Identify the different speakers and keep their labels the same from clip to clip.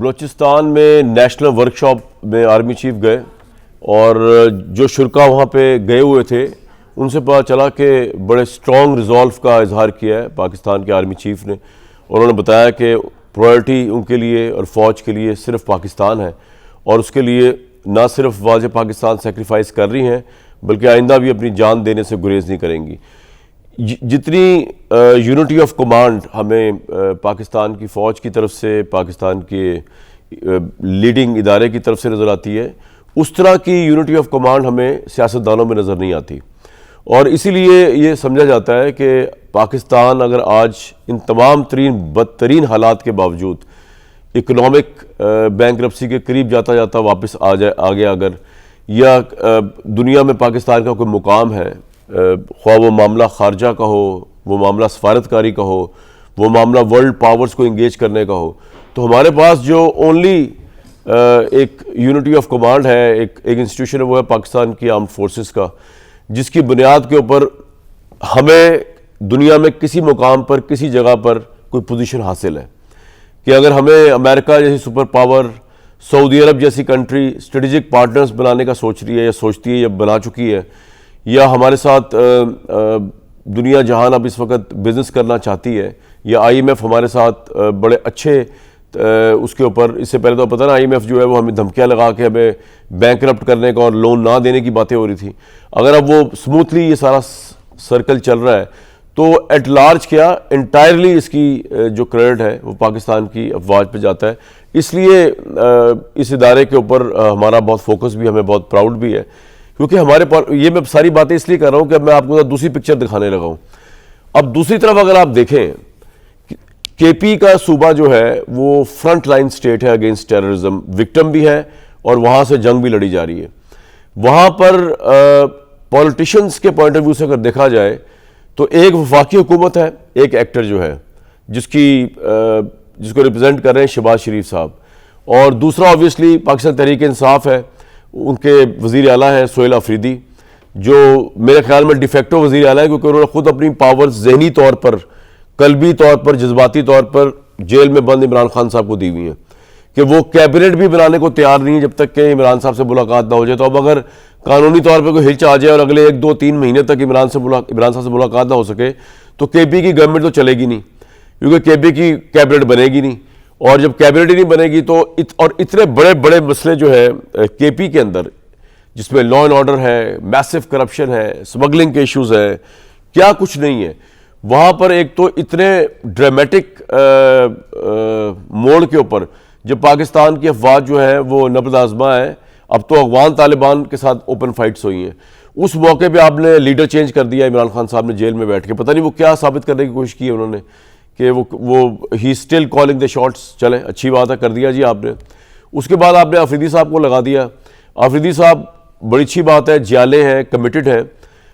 Speaker 1: बलूचिस्तान में national workshop में army chief गए और जो शुरका वहाँ पे गए हुए थे उनसे पता चला कि बड़े स्ट्रॉन्ग रिजॉल्व का इजहार किया है पाकिस्तान के आर्मी चीफ ने। उन्होंने बताया कि प्रायोरिटी उनके लिए और फ़ौज के लिए सिर्फ पाकिस्तान है और उसके लिए ना सिर्फ वाज़ पाकिस्तान सेक्रीफाइस कर रही हैं बल्कि आइंदा भी अपनी जान देने से गुरेज नहीं करेंगी। जितनी यूनिटी ऑफ कमांड हमें पाकिस्तान की फ़ौज की तरफ से, पाकिस्तान के लीडिंग इदारे की तरफ से नज़र आती है, उस तरह की यूनिटी ऑफ कमांड हमें सियासतदानों में नज़र नहीं आती। और इसीलिए ये समझा जाता है कि पाकिस्तान अगर आज इन तमाम बदतरीन हालात के बावजूद इकोनॉमिक बैंकरप्सी के करीब जाता जाता वापस आ गया अगर, या दुनिया में पाकिस्तान का कोई मुकाम है, ख्वाह वो मामला खारजा का हो, वो मामला सफारतकारी का हो, वो मामला वर्ल्ड पावर्स को इंगेज करने का हो, तो हमारे पास जो ओनली एक यूनिटी ऑफ कमांड है, एक इंस्टीट्यूशन है, वो है पाकिस्तान की आर्म्ड फोर्सेस का, जिसकी बुनियाद के ऊपर हमें दुनिया में किसी मुकाम पर, किसी जगह पर कोई पोजीशन हासिल है कि अगर हमें अमेरिका जैसी सुपर पावर, सऊदी अरब जैसी कंट्री स्ट्रेटेजिक पार्टनर्स बनाने का सोच रही है या सोचती है या बना चुकी है, या हमारे साथ दुनिया जहान अब इस वक्त बिज़नेस करना चाहती है, या IMF हमारे साथ बड़े अच्छे उसके ऊपर, इससे पहले तो पता ना IMF जो है वो हमें धमकियां लगा के हमें बैंकरप्ट करने का और लोन ना देने की बातें हो रही थी। अगर अब वो स्मूथली ये सारा सर्कल चल रहा है तो एट लार्ज क्या इंटायरली इसकी जो क्रेडिट है वो पाकिस्तान की अफवाज पे जाता है। इसलिए इस इदारे के ऊपर हमारा बहुत फोकस भी, हमें बहुत प्राउड भी है, क्योंकि हमारे पर ये मैं सारी बातें इसलिए कर रहा हूँ कि मैं आपको दूसरी पिक्चर दिखाने लगा हूँ। अब दूसरी तरफ अगर आप देखें, KP का सूबा जो है वो फ्रंट लाइन स्टेट है अगेंस्ट टेररिज्म, विक्टिम भी है और वहाँ से जंग भी लड़ी जा रही है। वहाँ पर पॉलिटिशियंस के पॉइंट ऑफ व्यू से अगर देखा जाए तो एक वफाकी हुकूमत है, एक एक्टर जो है जिसको रिप्रेजेंट कर रहे हैं शहबाज शरीफ साहब, और दूसरा ऑब्वियसली पाकिस्तान तहरीक इंसाफ है, उनके वज़ीर आला हैं सोहेल अफरीदी, जो मेरे ख्याल में डिफेक्टो वज़ीर आला है, क्योंकि उन्होंने खुद अपनी पावर जहनी तौर पर, कल्बी तौर पर, जज्बाती तौर पर जेल में बंद इमरान खान साहब को दी हुई है कि वो कैबिनेट भी बनाने को तैयार नहीं है जब तक कि इमरान साहब से मुलाकात ना हो जाए। तो अब अगर कानूनी तौर पर कोई हिच आ जाए और अगले 1-2-3 महीने तक इमरान साहब से मुलाकात ना हो सके तो KP की गवर्नमेंट तो चलेगी नहीं, क्योंकि KP की कैबिनेट बनेगी नहीं, और जब कैबिनेट ही नहीं बनेगी तो और इतने बड़े बड़े मसले जो है KP के अंदर, जिसमें लॉ एंड ऑर्डर है, मैसिव करप्शन है, स्मगलिंग के इश्यूज है, क्या कुछ नहीं है वहाँ पर। एक तो इतने ड्रामेटिक मोड़ के ऊपर जब पाकिस्तान की अफवाज जो है वो नब्ज़ आज़मा है, अब तो अफगान तालिबान के साथ ओपन फाइट्स हुई हैं, उस मौके पे आपने लीडर चेंज कर दिया। इमरान खान साहब ने जेल में बैठ के पता नहीं वो क्या साबित करने की कोशिश की है उन्होंने कि वो he still calling the shots. चले, अच्छी बात है, कर दिया जी आपने। उसके बाद आपने अफरीदी साहब को लगा दिया। अफरीदी साहब बड़ी अच्छी बात है, जियाले हैं, कमिटेड हैं,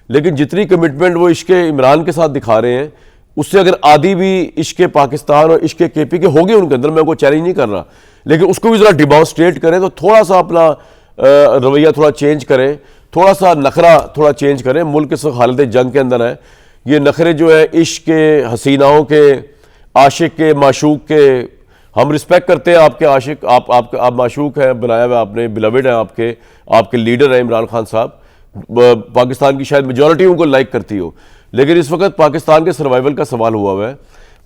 Speaker 1: लेकिन जितनी कमिटमेंट वो इश्के इमरान के साथ दिखा रहे हैं उससे अगर आधी भी इश्के पाकिस्तान और इश्के KP के होगी उनके अंदर, मैं उनको चैलेंज नहीं कर रहा, लेकिन उसको भी ज़रा डिमॉन्स्ट्रेट करें, तो थोड़ा सा अपना रवैया थोड़ा चेंज करें, थोड़ा सा नखरा थोड़ा चेंज करें। मुल्क इस हालत जंग के अंदर है, ये नखरे जो है इश्क के, हसीनाओं के, आशिक के, माशूक के, हम रिस्पेक्ट करते हैं आपके आशिक, आप माशूक हैं, बनाया हुआ आपने, बिलवेड है आपके लीडर हैं इमरान खान साहब, पाकिस्तान की शायद मेजॉरिटी उनको लाइक करती हो, लेकिन इस वक्त पाकिस्तान के सर्वाइवल का सवाल हुआ है।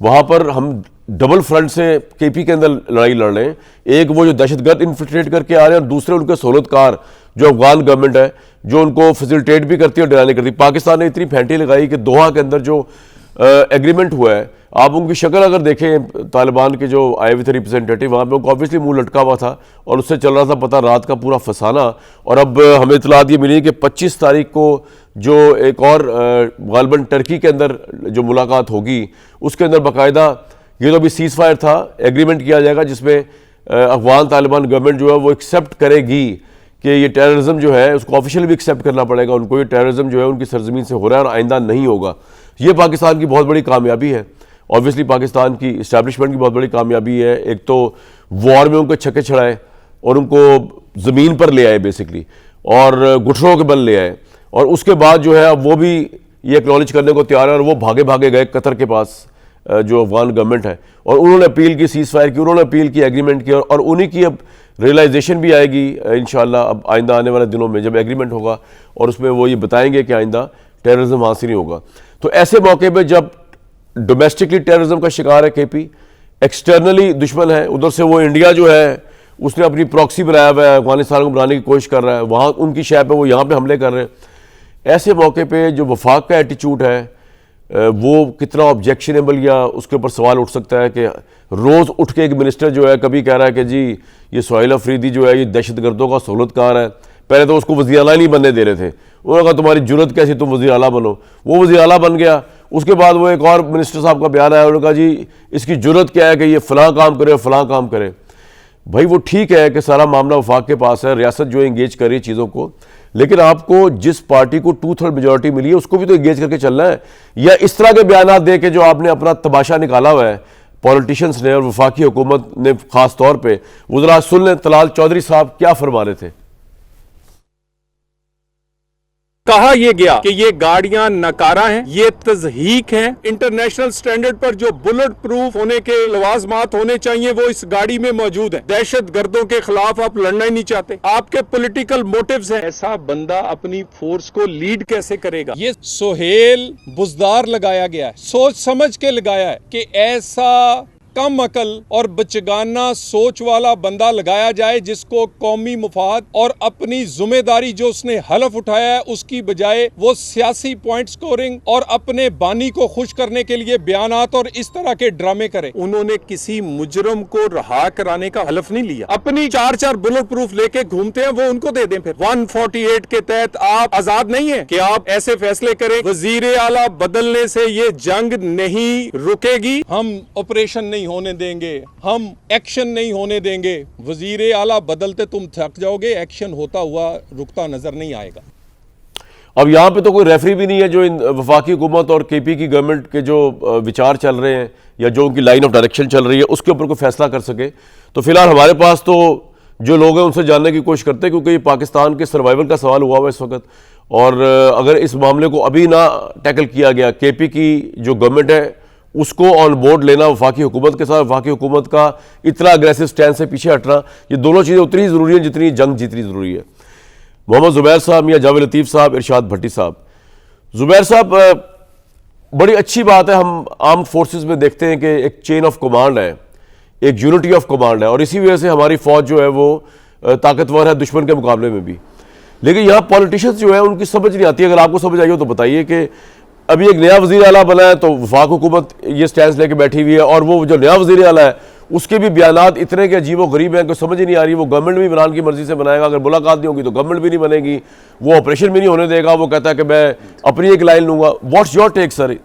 Speaker 1: वहाँ पर हम डबल फ्रंट से KP के अंदर लड़ाई लड़ रहे हैं, एक वो जो दहशतगर्द इन्फिल्ट्रेट करके आ रहे हैं और दूसरे उनके सहूलतकार जो अफगान गवर्नमेंट है जो उनको फैसिलिटेट भी करती है और डराने करती है। पाकिस्तान ने इतनी फैंटी लगाई कि दोहा के अंदर जो एग्रीमेंट हुआ है, आप उनकी शक्ल अगर देखें, तालिबान के जो आए हुए थे रिप्रेजेंटेटिव, वहाँ पे उनको ऑब्वियसली मुंह लटका हुआ था और उससे चल रहा था पता रात का पूरा फसाना। और अब हमें इतलात ये मिली कि 25 तारीख को जो एक और गालबन टर्की के अंदर जो मुलाकात होगी उसके अंदर बाकायदा, ये तो अभी सीज फायर था, एग्रीमेंट किया जाएगा जिसमें अफगान तालिबान गवर्नमेंट जो है वो एक्सेप्ट करेगी कि ये टेररिज्म जो है उसको ऑफिशियल भी एक्सेप्ट करना पड़ेगा उनको, ये टेररिज्म जो है उनकी सरजमीन से हो रहा है और आइंदा नहीं होगा। ये पाकिस्तान की बहुत बड़ी कामयाबी है, ऑब्वियसली पाकिस्तान की इस्टेब्लिशमेंट की बहुत बड़ी कामयाबी है। एक तो वॉर में उनको छक्के छड़ाए और उनको ज़मीन पर ले आए बेसिकली, और घुटनों के बल ले आए, और उसके बाद जो है अब वो भी ये एक्नॉलेज करने को तैयार है और वो भागे भागे गए कतर के पास जो अफगान गवर्नमेंट है, और उन्होंने अपील की सीज़ फायर की, उन्होंने अपील की, एग्रीमेंट किया, और उन्हीं की अब रियलाइजेशन भी आएगी इंशाल्लाह अब आइंदा आने वाले दिनों में जब एग्रीमेंट होगा, और उसमें वो ये बताएंगे कि आइंदा टेररिज्म वहाँ से नहीं होगा। तो ऐसे मौके पर जब डोमेस्टिकली टेररिज्म का शिकार है केपी, एक्सटर्नली दुश्मन है, उधर से वो इंडिया जो है उसने अपनी प्रॉक्सी बनाया हुआ है, अफगानिस्तान को बनाने की कोशिश कर रहा है, वहाँ उनकी शय पे वो यहाँ पे हमले कर रहे हैं। ऐसे मौके पे जो वफाक का एटीट्यूड है वो कितना ऑब्जेक्शनेबल या उसके ऊपर सवाल उठ सकता है कि रोज़ उठ के एक मिनिस्टर जो है कभी कह रहा है कि जी ये सोहेल अफरीदी जो है ये दहशतगर्दों का सहूलतकार है। पहले तो उसको वज़ीर आला नहीं बनने दे रहे थे, उन्होंने कहा तुम्हारी जुर्रत कैसी तुम वज़ीर आला बनो, वो वज़ीर आला बन गया। उसके बाद वो एक और मिनिस्टर साहब का बयान आया, उन्होंने कहा जी इसकी जुर्रत क्या है कि ये फ़लाँ काम करे फ़लाँ काम करे। भाई वो ठीक है कि सारा मामला वफाक के पास है, रियासत जो इंगेज कर रही है चीज़ों को, लेकिन आपको जिस पार्टी को 2/3 मेजॉरिटी मिली है उसको भी तो इंगेज करके चलना है। या इस तरह के बयान दे के जो आपने अपना तमाशा निकाला हुआ है पॉलिटिशियंस ने और वफाकी हुकूमत ने खास तौर पर, वो ज़रा सुन लें तलाल चौधरी साहब क्या फरमा रहे थे।
Speaker 2: कहा यह गया कि ये गाड़ियां नकारा हैं, ये तज़हीक हैं। इंटरनेशनल स्टैंडर्ड पर जो बुलेट प्रूफ होने के लवाजमात होने चाहिए वो इस गाड़ी में मौजूद है। दहशत गर्दों के खिलाफ आप लड़ना ही नहीं चाहते, आपके पॉलिटिकल मोटिव्स हैं। ऐसा बंदा अपनी फोर्स को लीड कैसे करेगा? ये सोहेल बुजदार लगाया गया है, सोच समझ के लगाया है कि ऐसा कम अकल और बचगाना सोच वाला बंदा लगाया जाए जिसको कौमी मुफाद और अपनी जिम्मेदारी जो उसने हलफ उठाया है उसकी बजाय वो सियासी पॉइंट स्कोरिंग और अपने बानी को खुश करने के लिए बयानात और इस तरह के ड्रामे करे। उन्होंने किसी मुजरम को रहा कराने का हलफ नहीं लिया, अपनी 4-4 बुलेट प्रूफ लेके घूमते हैं, वो उनको दे दें। फिर 148 के तहत आप आजाद नहीं है कि आप ऐसे फैसले करें। वजीर आला बदलने से ये जंग नहीं रुकेगी, हम ऑपरेशन नहीं होने देंगे, हम एक्शन नहीं होने देंगे। वजीर आला बदलते तुम थक जाओगे, एक्शन होता हुआ रुकता नजर नहीं आएगा।
Speaker 1: अब यहाँ पे तो कोई रेफरी भी नहीं है जो इन वफाकी हुकूमत और केपी की गवर्नमेंट के जो विचार चल रहे हैं या जो उनकी लाइन ऑफ डायरेक्शन चल रही है उसके ऊपर कोई फैसला कर सके। तो फिलहाल हमारे पास तो जो लोग हैं उनसे जानने की कोशिश करते हैं, क्योंकि ये पाकिस्तान के सर्वाइवल का सवाल हुआ हुआ इस वक्त, और अगर इस मामले को अभी ना टैकल किया गया, केपी की जो गवर्नमेंट है उसको ऑन बोर्ड लेना वफाकी हुकूमत के साथ, वफाकी हुकूमत का इतना अग्रेसिव स्टैंड से पीछे हटना, ये दोनों चीज़ें उतनी ज़रूरी हैं जितनी जंग जीतनी ज़रूरी है। मोहम्मद ज़ुबैर साहब या जावेद लतीफ़ साहब, इरशाद भट्टी साहब। ज़ुबैर साहब, बड़ी अच्छी बात है, हम आर्म्ड फोर्सेस में देखते हैं कि एक चेन ऑफ कमांड है, एक यूनिटी ऑफ कमांड है, और इसी वजह से हमारी फ़ौज जो है वो ताकतवर है दुश्मन के मुकाबले में भी। लेकिन यहाँ पॉलिटिशियंस जो है उनकी समझ नहीं आती। अगर आपको समझ आई हो तो बताइए कि अभी एक नया वज़ीर आला बना है तो वफाक हुकूमत ये स्टैंड लेके बैठी हुई है, और वो जो नया वज़ीर आला है उसके भी बयानात इतने के अजीब व गरीब हैं कि समझ ही नहीं आ रही। वो गवर्नमेंट भी इमरान की मर्जी से बनाएगा, अगर मुलाकात नहीं होगी तो गवर्नमेंट भी नहीं बनेगी, वो ऑपरेशन भी नहीं होने देगा, वो कहता है कि मैं अपनी एक लाइन लूँगा। What's your take sir?